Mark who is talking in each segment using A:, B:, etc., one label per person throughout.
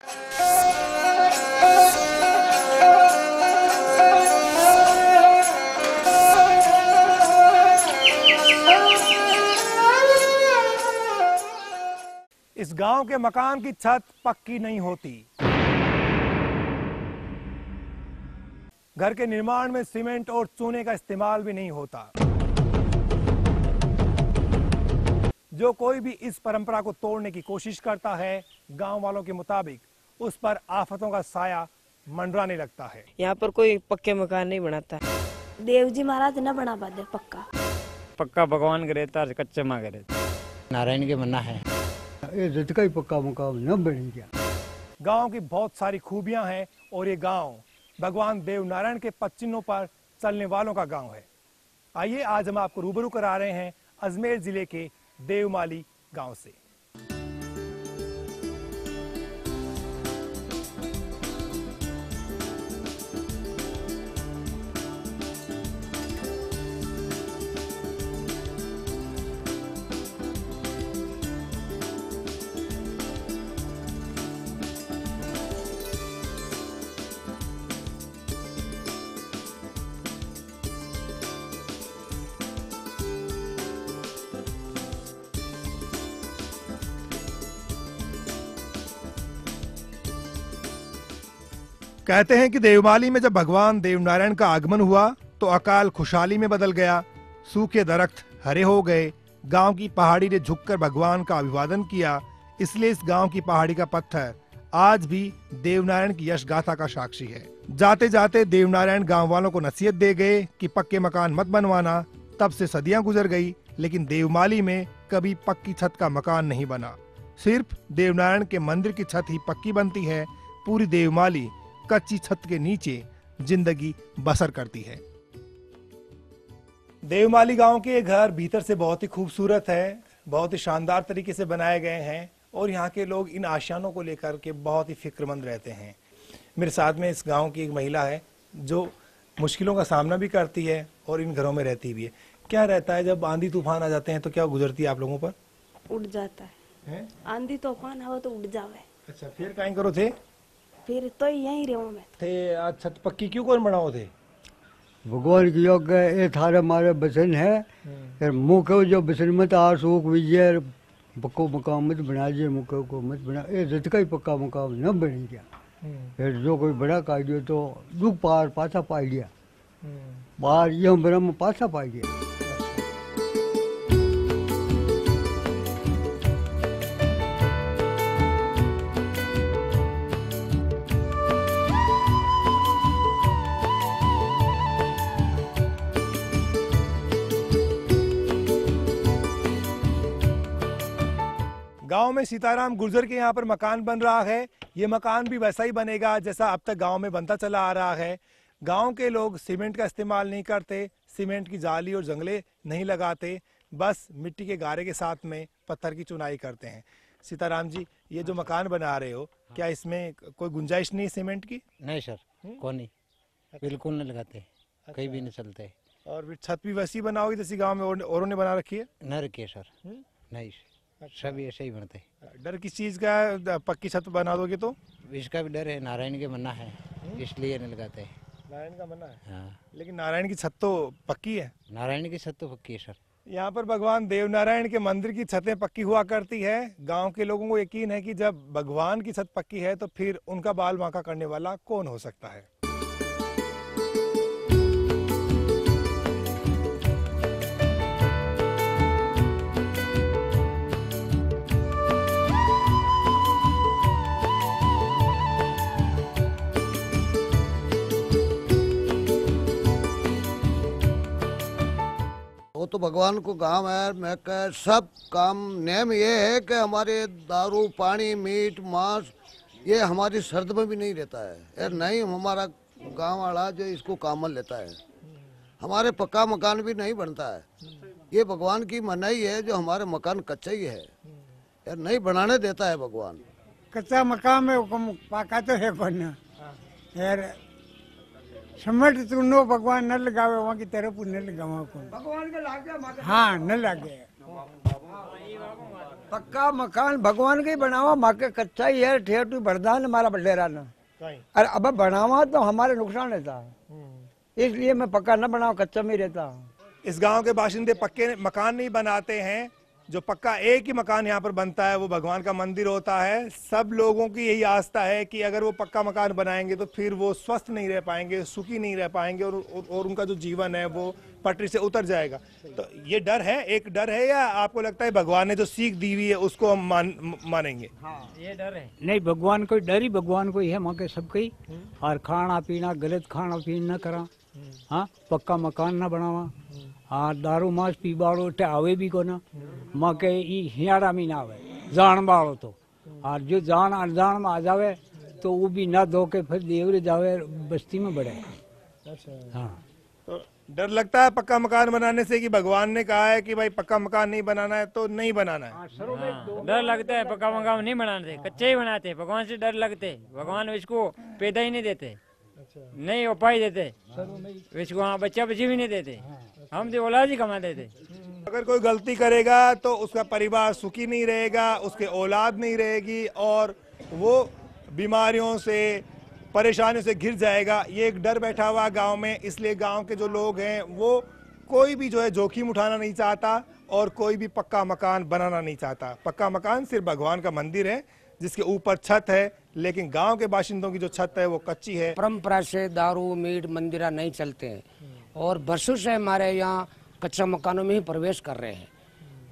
A: इस गांव के मकान की छत पक्की नहीं होती। घर के निर्माण में सीमेंट और चूने का इस्तेमाल भी नहीं होता। जो कोई भी इस परंपरा को तोड़ने की कोशिश करता है, गांव वालों के मुताबिक उस पर आफतों का साया मंडराने लगता है।
B: यहाँ पर कोई पक्के मकान नहीं बनाता।
C: देव जी महाराज न बना पाते पक्का।
D: पक्का भगवान का रहता है, कच्चे माँ का रहता है। नारायण के मन्ना है,
E: ये जट का ही पक्का मकान न बन गया।
A: गांव की बहुत सारी खूबियां हैं और ये गांव भगवान देव नारायण के पच्चीनों पर चलने वालों का गांव है। आइए आज हम आपको रूबरू करा रहे हैं अजमेर जिले के देवमाली गांव से। कहते हैं कि देवमाली में जब भगवान देवनारायण का आगमन हुआ तो अकाल खुशहाली में बदल गया। सूखे दरख्त हरे हो गए। गांव की पहाड़ी ने झुककर भगवान का अभिवादन किया। इसलिए इस गांव की पहाड़ी का पत्थर आज भी देवनारायण की यश गाथा का साक्षी है। जाते जाते देवनारायण गांव वालों को नसीहत दे गए कि पक्के मकान मत बनवाना। तब से सदियां गुजर गई, लेकिन देवमाली में कभी पक्की छत का मकान नहीं बना। सिर्फ देवनारायण के मंदिर की छत ही पक्की बनती है। पूरी देवमाली कच्ची छत के नीचे जिंदगी बसर करती है। देवमाली गांव के घर भीतर से बहुत ही खूबसूरत है, बहुत ही शानदार तरीके से बनाए गए हैं और यहाँ के लोग इन आशियानों को लेकर के बहुत ही फिक्रमंद रहते हैं। मेरे साथ में इस गांव की एक महिला है जो मुश्किलों का सामना भी करती है और इन घरों में रहती भी है। क्या रहता है जब आंधी तूफान आ जाते हैं तो क्या गुजरती है आप लोगों पर?
C: उड़ जाता है? आंधी तूफान हो तो उड़ जावे।
A: अच्छा, फिर कहीं करो थे?
C: फिर तो यहीं रहूं मैं
A: थे। आज छत पक्की क्यों कौन बनाओ थे?
E: भगवान की योग ये थारे मारे बसन है। फिर मुख जो बसन मत आ सूख विजय पक्को मकान मत बना जे, मुख को मत बना। ये जट का ही पक्का मकान न बन गया। फिर जो कोई बड़ा काट दियो तो दुख पार पाछा पाई लिया। बाहर ये ब्रह्म पाछा पाई लिया।
A: गांव में सीताराम गुर्जर के यहाँ पर मकान बन रहा है। ये मकान भी वैसा ही बनेगा जैसा अब तक गांव में बनता चला आ रहा है। गांव के लोग सीमेंट का इस्तेमाल नहीं करते, सीमेंट की जाली और जंगले नहीं लगाते, बस मिट्टी के गारे के साथ में पत्थर की चुनाई करते हैं। सीताराम जी, ये जो मकान बना रहे हो, क्या इसमें कोई गुंजाइश नहीं है सीमेंट की?
D: नहीं सर, कौन नहीं, बिल्कुल नहीं लगाते, कहीं भी नहीं चलते।
A: और फिर छत भी वैसी बनाओगी जैसी गाँव में औरों ने बना रखी है?
D: न रखिए सर, नहीं, सब ऐसे ही बनते।
A: डर किस चीज का है? पक्की छत बना दोगे तो?
D: इसका भी डर है, नारायण के मन्ना है, इसलिए नहीं लगाते।
A: नारायण का मन्ना है?
D: हाँ।
A: लेकिन नारायण की छत तो पक्की है।
D: नारायण की छत तो पक्की है सर।
A: यहाँ पर भगवान देवनारायण के मंदिर की छतें पक्की हुआ करती है। गांव के लोगों को यकीन है कि जब भगवान की छत पक्की है तो फिर उनका बाल बांका करने वाला कौन हो सकता है।
F: वो तो भगवान को काम है। मैं कह सब काम नियम ये है कि हमारे दारू पानी मीट मांस ये हमारी शर्त में भी नहीं रहता है। यार नहीं, हमारा गांव वाला जो इसको काम लेता है, हमारे पक्का मकान भी नहीं बनता है। ये भगवान की मनाही है जो हमारे मकान कच्चा ही है, यार नहीं बनाने देता है भगवान।
G: कच्चा मकान में हुक्म पाका तो है बना यार समझ तू नो भगवान न लगावे वहाँ की तरफ न लगावा भगवान के लागे। हाँ न लागे। पक्का मकान भगवान के ही बनावा, माँ के कच्चा ही है, ठेठ बरदान हमारा बल्लेरा ना। अरे अब बनावा तो हमारे नुकसान रहता है, इसलिए मैं पक्का न बनाऊं, कच्चा में रहता हूँ।
A: इस गांव के बाशिंदे पक्के मकान नहीं बनाते हैं। जो पक्का एक ही मकान यहाँ पर बनता है वो भगवान का मंदिर होता है। सब लोगों की यही आस्था है कि अगर वो पक्का मकान बनाएंगे तो फिर वो स्वस्थ नहीं रह पाएंगे, सुखी नहीं रह पाएंगे और उनका जो जीवन है वो पटरी से उतर जाएगा। तो ये डर है, एक डर है, या आपको लगता है भगवान ने जो सीख दी हुई है उसको हम मानेंगे?
D: हाँ, ये डर है।
H: नहीं, भगवान को डर ही भगवान को ही है, माँ के सबके ही। और खाना पीना गलत खाना पीना न करा, हाँ, पक्का मकान न बनावा, हाँ, दारू मांस पी बाड़ो टे आवे भी को ना, माँ के हियाड़ा में ना आवे, जान बाड़ो तो, और जो जान अनजान में आ जावे तो वो भी ना धो के फिर देवरे जावे बस्ती में बढ़े। हाँ,
A: तो डर लगता है पक्का मकान बनाने से कि भगवान ने कहा है कि भाई पक्का मकान नहीं बनाना है तो नहीं बनाना है?
D: हाँ, डर लगता है, पक्का मकान नहीं बनाते, कच्चे ही बनाते। भगवान से डर लगते, भगवान इसको पैदा ही नहीं देते, नहीं उपाय देते, इसको वहाँ बच्चा बच्ची भी नहीं देते, हम तो औलाद ही कमा देते।
A: अगर कोई गलती करेगा तो उसका परिवार सुखी नहीं रहेगा, उसके औलाद नहीं रहेगी और वो बीमारियों से परेशानियों से घिर जाएगा। ये एक डर बैठा हुआ गांव में, इसलिए गांव के जो लोग हैं वो कोई भी जो है जोखिम उठाना नहीं चाहता और कोई भी पक्का मकान बनाना नहीं चाहता। पक्का मकान सिर्फ भगवान का मंदिर है जिसके ऊपर छत है, लेकिन गांव के बाशिंदों की जो छत है वो कच्ची है।
I: परंपरा से दारू मीट मंदिरा नहीं चलते हैं और बरसों से हमारे यहाँ कच्चा मकानों में ही प्रवेश कर रहे हैं।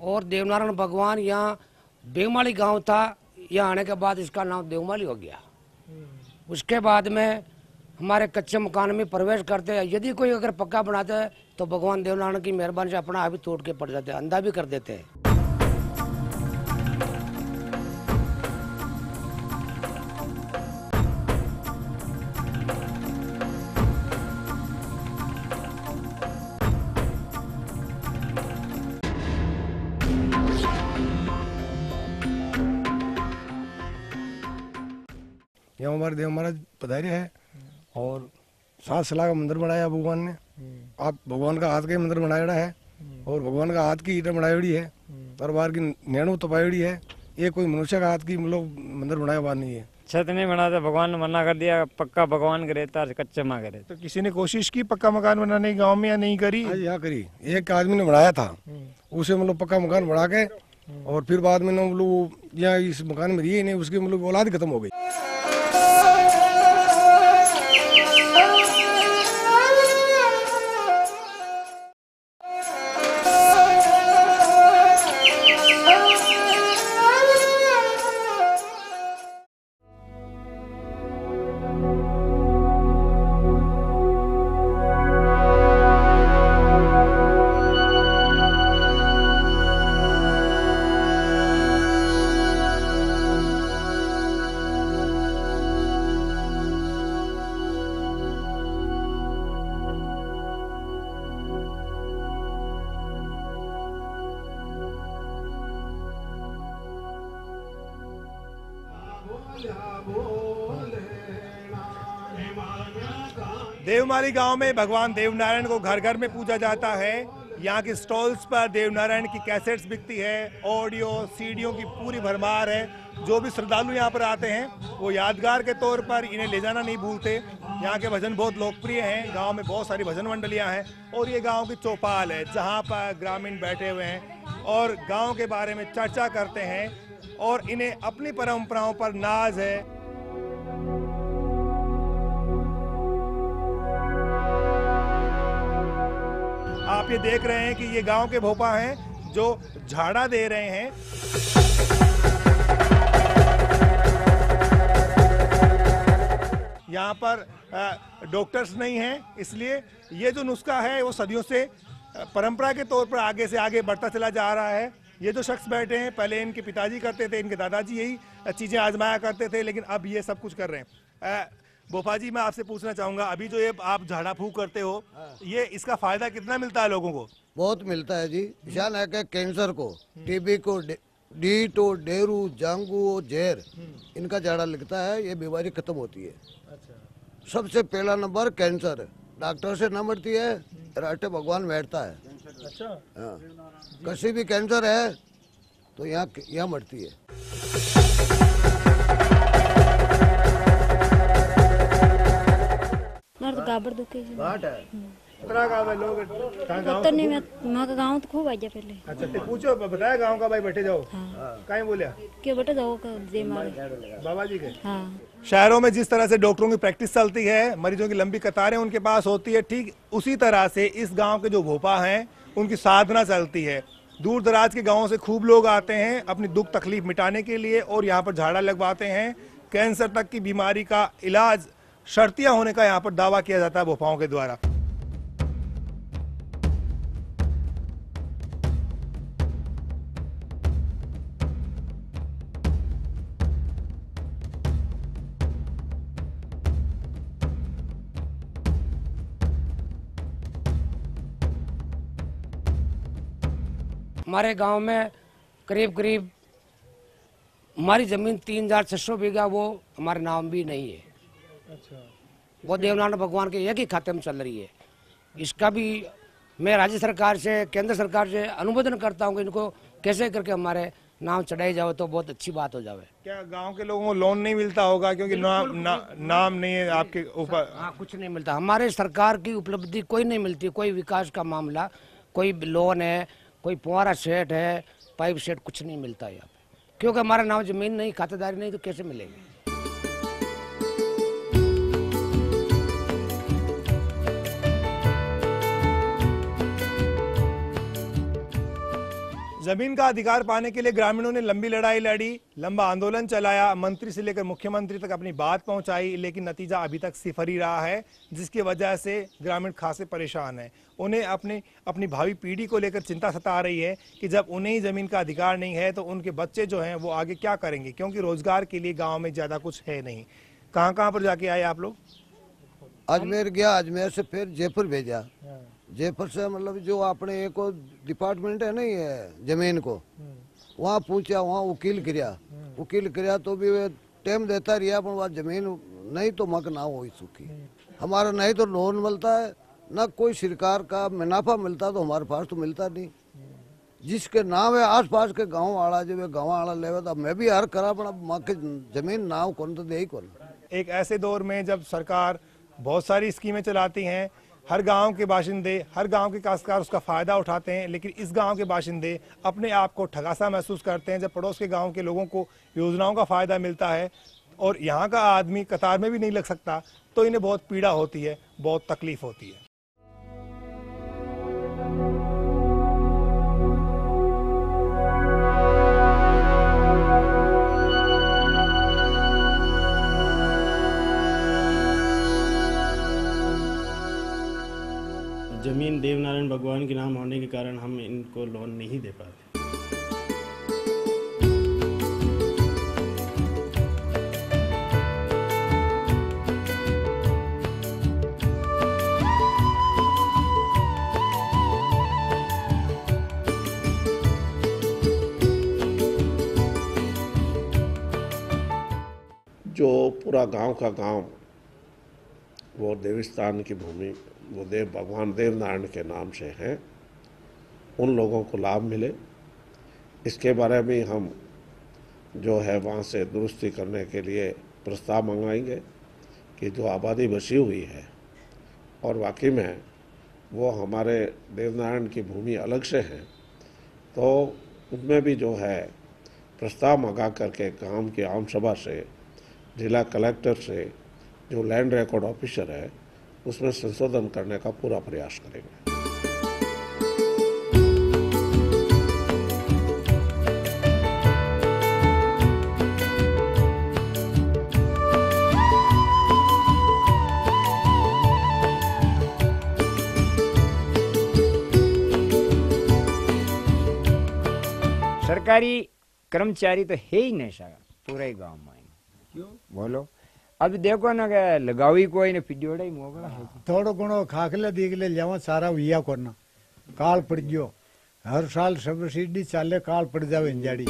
I: और देवनारायण भगवान यहाँ देवमाली गांव था, यहाँ आने के बाद इसका नाम देवमाली हो गया। उसके बाद में हमारे कच्चे मकान में प्रवेश करते हैं। यदि कोई अगर पक्का बनाता है तो भगवान देवनारायण की मेहरबानी से अपना आप ही तोड़ के पड़ जाते हैं, अंधा भी कर देते हैं।
J: यहाँ हमारे देव महाराज पधारे है और 7 सलाह का मंदिर बनाया भगवान ने। आप भगवान का हाथ का मंदिर बनाया है और भगवान का हाथ की ईटा बनाई है, तरवार की नैनो तपाई है। ये कोई मनुष्य का हाथ की मतलब मंदिर बनाया हुआ नहीं है।
D: छत नहीं बनाते, भगवान ने मना कर दिया, पक्का भगवान का रहता है, कच्चे माँ करे।
A: तो किसी ने कोशिश की पक्का मकान बनाने की गाँव में या नहीं करी?
J: हाँ, यहाँ करी, एक आदमी ने बनाया था, उसे मतलब पक्का मकान बना के और फिर बाद में मतलब यहाँ इस मकान में रही नहीं, उसकी मतलब औलाद खत्म हो गई।
A: देवमाली गांव में भगवान देवनारायण को घर घर में पूजा जाता है। यहाँ के स्टॉल्स पर देवनारायण की कैसेट्स बिकती है, ऑडियो सीडियों की पूरी भरमार है। जो भी श्रद्धालु यहाँ पर आते हैं वो यादगार के तौर पर इन्हें ले जाना नहीं भूलते। यहाँ के भजन बहुत लोकप्रिय हैं, गांव में बहुत सारी भजन मंडलियाँ हैं और ये गांव की चौपाल है जहाँ पर ग्रामीण बैठे हुए हैं और गांव के बारे में चर्चा करते हैं और इन्हें अपनी परंपराओं पर नाज है। आप ये देख रहे हैं कि ये गांव के भोपा हैं जो झाड़ा दे रहे हैं। यहाँ पर डॉक्टर्स नहीं हैं, इसलिए ये जो नुस्खा है वो सदियों से परंपरा के तौर पर आगे से आगे बढ़ता चला जा रहा है। ये जो शख्स बैठे हैं पहले इनके पिताजी करते थे, इनके दादाजी यही चीज़ें आजमाया करते थे, लेकिन अब ये सब कुछ कर रहे हैं। भोपा जी, मैं आपसे पूछना चाहूँगा, अभी जो ये आप झाड़ा फूक करते हो, ये इसका फायदा कितना मिलता है लोगों को?
F: बहुत मिलता है जी। ईशान है कि कैंसर को, टीबी को, डीटो, डेरू, जांगू, जहर, इनका झाड़ा लगता है, ये बीमारी खत्म होती है। अच्छा। सबसे पहला नंबर कैंसर, डॉक्टर से न मरती है, राटे भगवान बैठता है। अच्छा। हाँ, किसी भी कैंसर है तो यहाँ मरती है।
C: तो गाबर दुखे
A: कितना गाँव है लोग कहाँ गाँव
C: तो नहीं वहाँ का गाँव तो खूब आ गया पहले।
A: अच्छा तो पूछो बताया गाँव का भाई बैठे जाओ कहीं बोलिया
C: क्यों बेटा जाओ दे मारे
A: बाबा जी के।
C: हाँ
A: शहरों में जिस तरह से डॉक्टरों की प्रैक्टिस चलती है, मरीजों की लंबी कतारें उनके पास होती है, ठीक उसी तरह से इस गांव के जो भोपा हैं उनकी साधना चलती है। दूर दराज के गांवों से खूब लोग आते हैं अपनी दुख तकलीफ मिटाने के लिए और यहाँ पर झाड़ा लगवाते हैं। कैंसर तक की बीमारी का इलाज शर्तिया होने का यहाँ पर दावा किया जाता है भोपाओं के द्वारा।
I: हमारे गांव में करीब करीब हमारी जमीन 3600 बीघा वो हमारे नाम भी नहीं है। अच्छा। वो देवनारायण भगवान के एक ही खाते में चल रही है। इसका भी मैं राज्य सरकार से केंद्र सरकार से अनुमोदन करता हूँ कि इनको कैसे करके हमारे नाम चढ़ाई जाओ तो बहुत अच्छी बात हो जावे।
A: क्या गांव के लोगों को लोन नहीं मिलता होगा क्योंकि नाम नहीं है आपके ऊपर?
I: हाँ कुछ नहीं मिलता, हमारे सरकार की उपलब्धि कोई नहीं मिलती, कोई विकास का मामला, कोई लोन है, कोई फुहारा सेट है, पाइप सेट, कुछ नहीं मिलता यहाँ पे क्योंकि हमारा नाम जमीन नहीं, खातेदारी नहीं, तो कैसे मिलेगी।
A: जमीन का अधिकार पाने के लिए ग्रामीणों ने लंबी लड़ाई लड़ी, लंबा आंदोलन चलाया, मंत्री से लेकर मुख्यमंत्री तक अपनी बात पहुंचाई, लेकिन नतीजा अभी तक सिफर ही रहा है, जिसकी वजह से ग्रामीण खासे परेशान हैं। उन्हें अपनी भावी पीढ़ी को लेकर चिंता सता रही है कि जब उन्हें ही जमीन का अधिकार नहीं है तो उनके बच्चे जो हैं वो आगे क्या करेंगे, क्योंकि रोजगार के लिए गाँव में ज़्यादा कुछ है नहीं। कहाँ पर जाके आए आप लोग?
F: अजमेर गया, अजमेर से फिर जयपुर भेजा। जयपुर से मतलब जो अपने एक डिपार्टमेंट है नहीं है जमीन को, वहाँ पूछा, वहाँ वकील किया तो भी वे टाइम देता रहा, पर वहाँ जमीन नहीं तो मक ना हो सूखी। हमारा नहीं तो लोन मिलता है, ना कोई सरकार का मुनाफा मिलता, तो हमारे पास तो मिलता नहीं। जिसके नाम है आस पास के गाँव वाला, जब गाँव वाला लेवे तो मैं भी हर करा, पर माँ के जमीन नाव कौन तो दे ही कौन।
A: एक ऐसे दौर में जब सरकार बहुत सारी स्कीमें चलाती हैं, हर गांव के बाशिंदे, हर गांव के काश्तकार उसका फ़ायदा उठाते हैं, लेकिन इस गांव के बाशिंदे अपने आप को ठगासा महसूस करते हैं जब पड़ोस के गांव के लोगों को योजनाओं का फ़ायदा मिलता है और यहाँ का आदमी कतार में भी नहीं लग सकता, तो इन्हें बहुत पीड़ा होती है, बहुत तकलीफ होती है।
K: जमीन देवनारायण भगवान के नाम होने के कारण हम इनको लोन नहीं दे पाते।
L: जो पूरा गांव का गांव वो देवस्थान की भूमि वो भगवान देवनारायण के नाम से हैं, उन लोगों को लाभ मिले, इसके बारे में हम जो है वहाँ से दुरुस्ती करने के लिए प्रस्ताव मंगाएंगे कि जो आबादी बची हुई है और वाकई में वो हमारे देवनारायण की भूमि अलग से है, तो उनमें भी जो है प्रस्ताव मंगा करके गांव की आम सभा से, जिला कलेक्टर से, जो लैंड रिकॉर्ड ऑफिसर है, उसमें संशोधन करने का पूरा प्रयास करेंगे।
M: सरकारी कर्मचारी तो है ही नहीं सर पूरे गांव में। क्यों बोलो? अब देखो ना के लगावी कोई ने पिडियोड़ा ही मोगला है,
E: थोड़ो घणो खाखले दीगले लेवा सारा विया कोना काल पड़ गयो। हर साल सब्सिडी चाले काल पड़ जावे इंजाड़ी।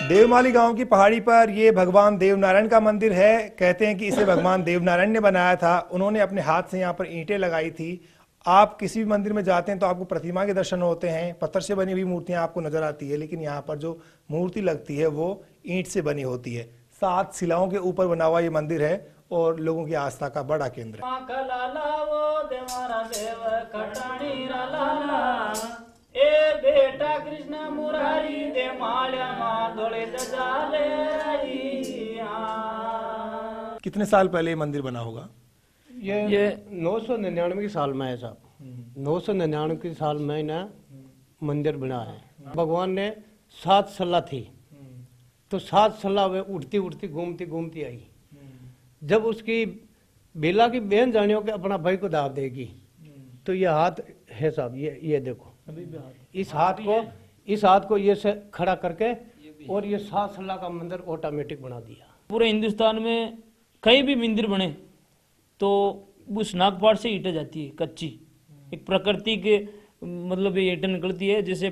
A: देवमाली गांव की पहाड़ी पर ये भगवान देवनारायण का मंदिर है। कहते हैं कि इसे भगवान देवनारायण ने बनाया था। उन्होंने अपने हाथ से यहाँ पर ईंटें लगाई थी। आप किसी भी मंदिर में जाते हैं तो आपको प्रतिमा के दर्शन होते हैं, पत्थर से बनी हुई मूर्तियां आपको नजर आती है, लेकिन यहाँ पर जो मूर्ति लगती है वो ईंट से बनी होती है। 7 शिलाओं के ऊपर बना हुआ ये मंदिर है और लोगों की आस्था का बड़ा केंद्र है।
N: ए बेटा कृष्ण मुरारी दे माल्या मां धोले दजाले
A: कितने साल पहले ये मंदिर बना होगा?
O: ये 999 के साल में है साहब। 999 के साल में ना मंदिर बना है। भगवान ने 7 सलाह थी, तो 7 सलाह वे उठती उठती घूमती घूमती आई। जब उसकी बेला की बहन जानियों के अपना भाई को दाव देगी, तो ये हाथ है साहब, ये देखो, इस हाथ को ये से खड़ा करके और ये 7 सलाह का मंदिर ऑटोमेटिक बना दिया।
P: पूरे हिंदुस्तान में कहीं भी मंदिर बने तो उस नागपाट से ईंटें जाती है कच्ची। एक प्रकृति के मतलब ये ईंटें निकलती है। जैसे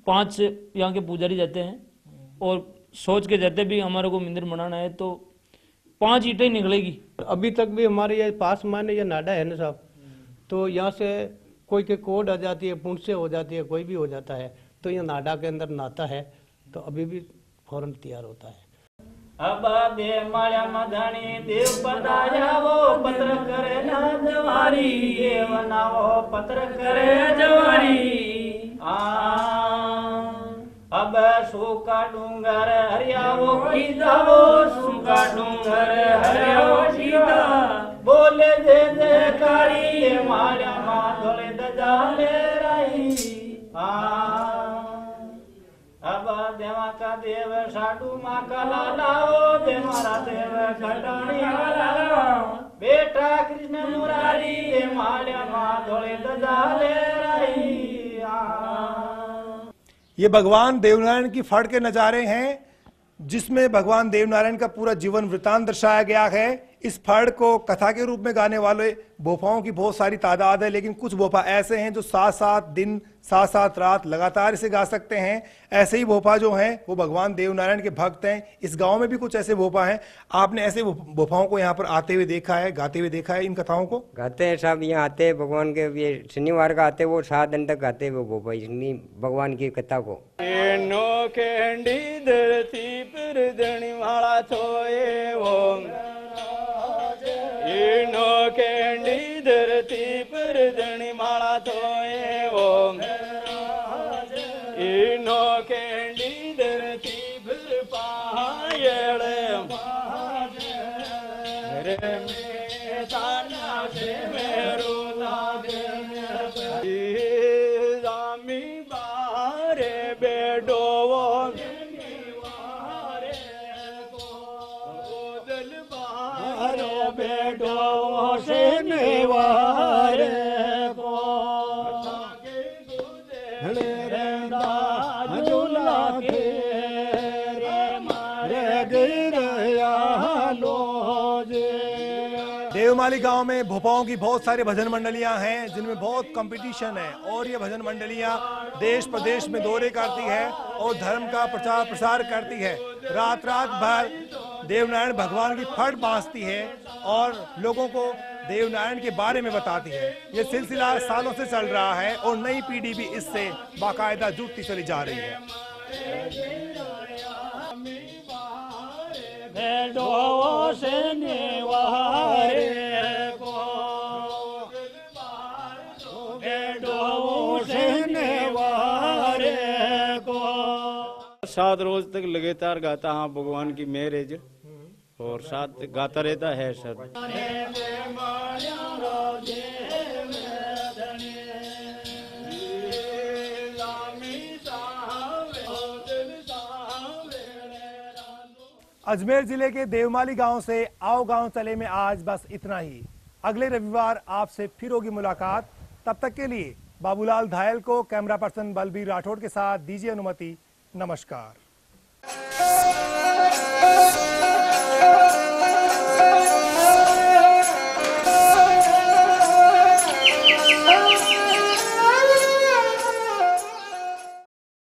P: 5 यहाँ के पुजारी जाते हैं और सोच के जाते भी हमारे को मंदिर बनाना है तो 5 ईंटें निकलेगी।
O: अभी तक भी हमारे ये पास माने ये नाडा है ना साहब, तो यहाँ से कोई के कोड आ जाती है, पुंछ से हो जाती है, कोई भी हो जाता है, तो ये नाडा के अंदर नाता है तो अभी भी फौरन तैयार होता है।
N: अब दे माया मधनी देव पदाया वो पत्र करे ना जवारी, ये बनाओ पत्र करे जवारी। अब सूखा डूंगर हरियावो कीधा वो सूखा डूंगर हरियावो कीधा, बोले दे दे कारी ये माया मां धोले दजाले राई। अब देवा का देव साडू माँ का लाला ओ दे मारा देव खटाणी वाला, बेटा कृष्ण मुरारी ये माल्या माँ धोले दजाले राई।
A: ये भगवान देवनारायण की फड़ के नजारे हैं जिसमें भगवान देवनारायण का पूरा जीवन वृतांत दर्शाया गया है। इस फड़ को कथा के रूप में गाने वाले भोपाओं की बहुत सारी तादाद है, लेकिन कुछ भोपा ऐसे हैं जो 7-7 दिन 7-7 रात लगातार इसे गा सकते हैं। ऐसे ही भोपा जो हैं वो भगवान देवनारायण के भक्त हैं। इस गांव में भी कुछ ऐसे भोपा हैं। आपने ऐसे भोपाओं को यहाँ पर आते हुए देखा है, गाते हुए देखा है? इन कथाओं को
M: गाते हैं साहब, यहाँ आते हैं भगवान के, ये शनिवार का आते वो 7 दिन तक गाते हैं वो भोपा इतनी भगवान की कथा को।
N: धरती पर धनी वाला छोए वो नो कैंडी धरती पर धनी माला धोए वो, नो कैंडी धरती पर पायल रे में ताना से मेरो लागे जामी बारे बेडो वो बेडो से नेवारे को झूला के मारे गिरया लो।
A: देवमाली गांव में भोपाओं की बहुत सारी भजन मंडलियां हैं जिनमें बहुत कंपटीशन है और ये भजन मंडलियां देश प्रदेश में दौरे करती है और धर्म का प्रचार प्रसार करती है। रात रात भर देवनारायण भगवान की फड़ बांसती है और लोगों को देवनारायण के बारे में बताती है। ये सिलसिला सालों से चल रहा है और नई पीढ़ी भी इससे बाकायदा जुड़ती चली जा रही है।
K: सात रोज तक लगातार गाता हाँ भगवान की मैरिज और साथ गाता रहता है सर।
A: अजमेर जिले के देवमाली गांव से आओ गांव चले में आज बस इतना ही। अगले रविवार आपसे फिर होगी मुलाकात। तब तक के लिए बाबूलाल धायल को कैमरा पर्सन बलबीर राठौड़ के साथ दीजिए अनुमति। नमस्कार।